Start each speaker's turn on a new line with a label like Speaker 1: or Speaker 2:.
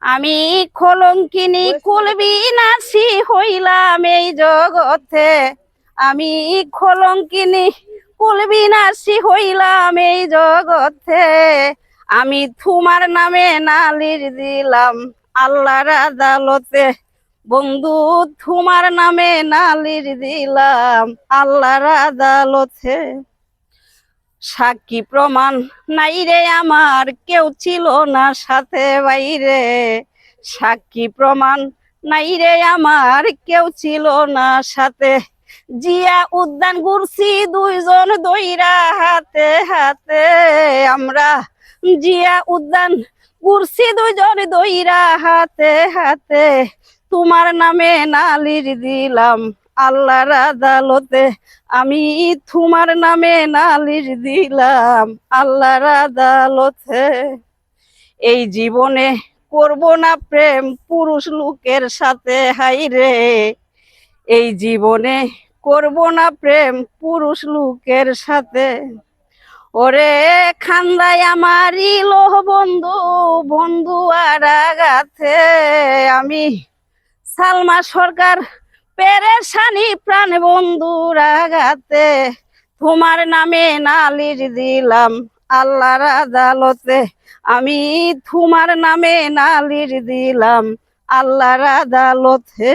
Speaker 1: আমি কলঙ্কিনী কুলবিনাশী হইলাম এই জগতে। আমি কলঙ্কিনী কুলবিনাশী হইলাম এই জগতে। আমি তোমার নামে নালিশ দিলাম আল্লাহর আদালতে। বন্ধু তোমার নামে নালিশ দিলাম আল্লাহর আদালতে। সাক্ষী প্রমাণ নাই রে আমার, কেউ ছিল না সাথে বাইরে। সাক্ষী প্রমাণ নাই রে আমার, কেউ ছিল না সাথে। জিয়া উদ্যান ঘুরছি দুইজন দইরা হাতে হাতে। আমরা জিয়া উদ্যান ঘুরছি দুইজন দইরা হাতে হাতে। তোমার নামে নালিশ দিলাম আল্লাহর আদালতে। আমি তোমার নামে নালিশ দিলাম আল্লাহর আদালতে। এই জীবনে করব না প্রেম পুরুষ লোকের সাথে, হাইরে। এই জীবনে করব না প্রেম পুরুষ লোকের সাথে। ওরে খান্দায় আমারই লোহ বন্ধু, বন্ধু আর আগাতে। আমি সালমা সরকার পেরেশানি প্রাণ বন্ধুর আগাতে। তোমার নামে নালিশ দিলাম আল্লাহর আদালতে। আমি তোমার নামে নালিশ দিলাম আল্লাহর আদালতে।